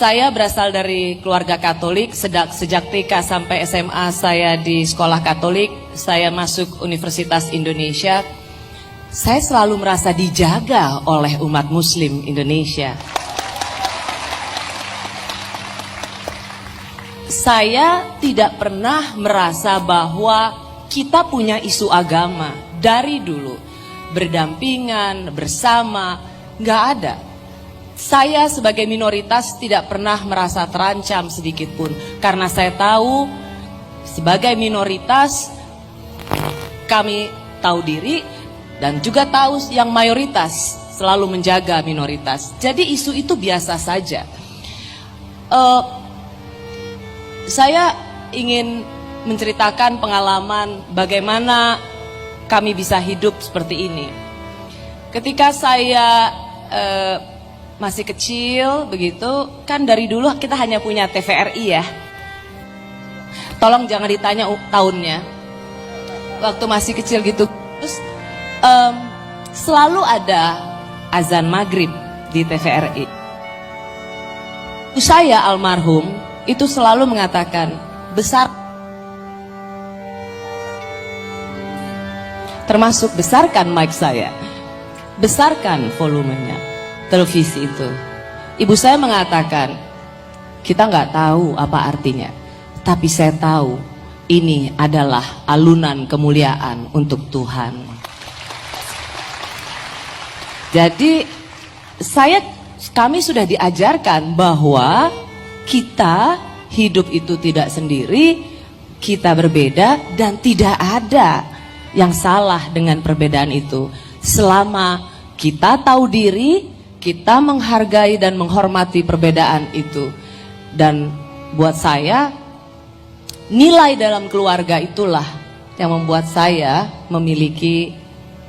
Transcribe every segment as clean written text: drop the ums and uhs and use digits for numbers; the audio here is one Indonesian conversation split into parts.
Saya berasal dari keluarga Katolik, sejak TK sampai SMA saya di sekolah Katolik, saya masuk Universitas Indonesia. Saya selalu merasa dijaga oleh umat Muslim Indonesia. Saya tidak pernah merasa bahwa kita punya isu agama dari dulu, berdampingan, bersama, nggak ada. Saya sebagai minoritas tidak pernah merasa terancam sedikit pun, karena saya tahu sebagai minoritas kami tahu diri dan juga tahu yang mayoritas selalu menjaga minoritas. Jadi isu itu biasa saja. Saya ingin menceritakan pengalaman bagaimana kami bisa hidup seperti ini. Ketika saya masih kecil begitu, kan dari dulu kita hanya punya TVRI ya. Tolong jangan ditanya tahunnya. Waktu masih kecil gitu, terus selalu ada azan maghrib di TVRI. Saya almarhum itu selalu mengatakan, termasuk besarkan mic saya, besarkan volumenya televisi itu. Ibu saya mengatakan, kita nggak tahu apa artinya, tapi saya tahu ini adalah alunan kemuliaan untuk Tuhan. Jadi kami sudah diajarkan bahwa kita hidup itu tidak sendiri, kita berbeda dan tidak ada yang salah dengan perbedaan itu. Selama kita tahu diri, kita menghargai dan menghormati perbedaan itu. Dan buat saya, nilai dalam keluarga itulah yang membuat saya memiliki,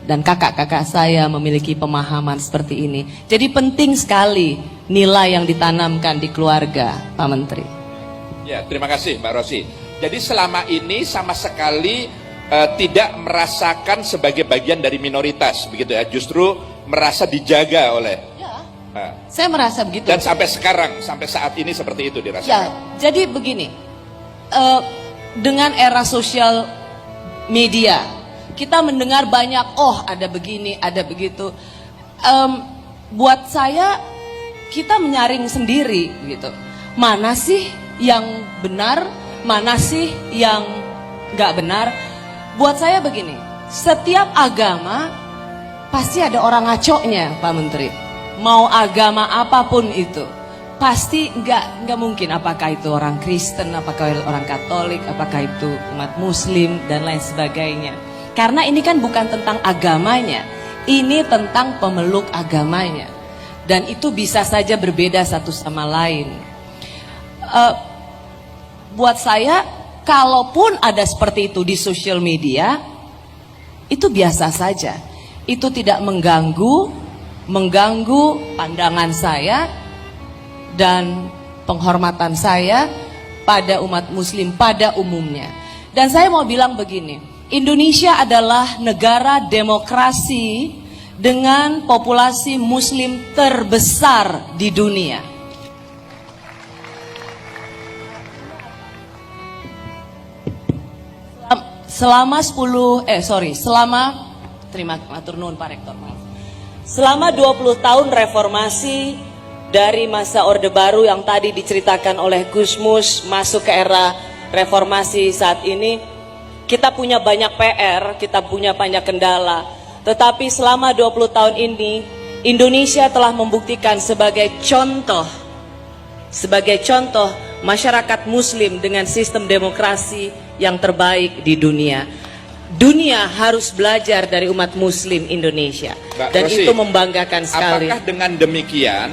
dan kakak-kakak saya memiliki pemahaman seperti ini. Jadi penting sekali nilai yang ditanamkan di keluarga, Pak Menteri. Ya, terima kasih Mbak Rosi. Jadi selama ini sama sekali tidak merasakan sebagai bagian dari minoritas, begitu ya? Justru merasa dijaga oleh. Ya, saya merasa begitu. Dan sampai sekarang, sampai saat ini seperti itu dirasakan. Ya, jadi begini, dengan era sosial media, kita mendengar banyak, oh ada begini, ada begitu. Buat saya, kita menyaring sendiri, gitu. Mana sih yang benar, mana sih yang nggak benar? Buat saya begini, setiap agama pasti ada orang ngaconya, Pak Menteri. Mau agama apapun itu, pasti nggak mungkin. Apakah itu orang Kristen, apakah orang Katolik, apakah itu umat Muslim dan lain sebagainya. Karena ini kan bukan tentang agamanya, ini tentang pemeluk agamanya. Dan itu bisa saja berbeda satu sama lain. Buat saya, kalaupun ada seperti itu di sosial media, itu biasa saja. Itu tidak mengganggu pandangan saya dan penghormatan saya pada umat Muslim pada umumnya. Dan saya mau bilang begini, Indonesia adalah negara demokrasi dengan populasi Muslim terbesar di dunia. Selama 20 tahun reformasi, dari masa Orde Baru yang tadi diceritakan oleh Gusmus masuk ke era reformasi saat ini, kita punya banyak PR, kita punya banyak kendala. Tetapi selama 20 tahun ini, Indonesia telah membuktikan sebagai contoh masyarakat Muslim dengan sistem demokrasi yang terbaik di dunia. Dunia harus belajar dari umat Muslim Indonesia. Mbak Dan Rosi, itu membanggakan sekali. Apakah dengan demikian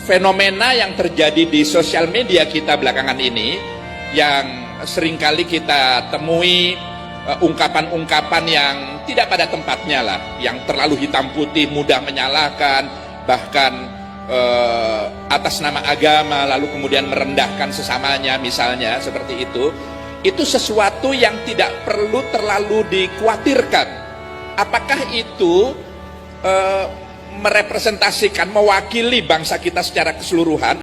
fenomena yang terjadi di sosial media kita belakangan ini, yang seringkali kita temui ungkapan-ungkapan yang tidak pada tempatnya lah, yang terlalu hitam putih, mudah menyalahkan, bahkan atas nama agama lalu kemudian merendahkan sesamanya misalnya, seperti itu sesuatu yang tidak perlu terlalu dikhawatirkan. Apakah itu merepresentasikan, mewakili bangsa kita secara keseluruhan?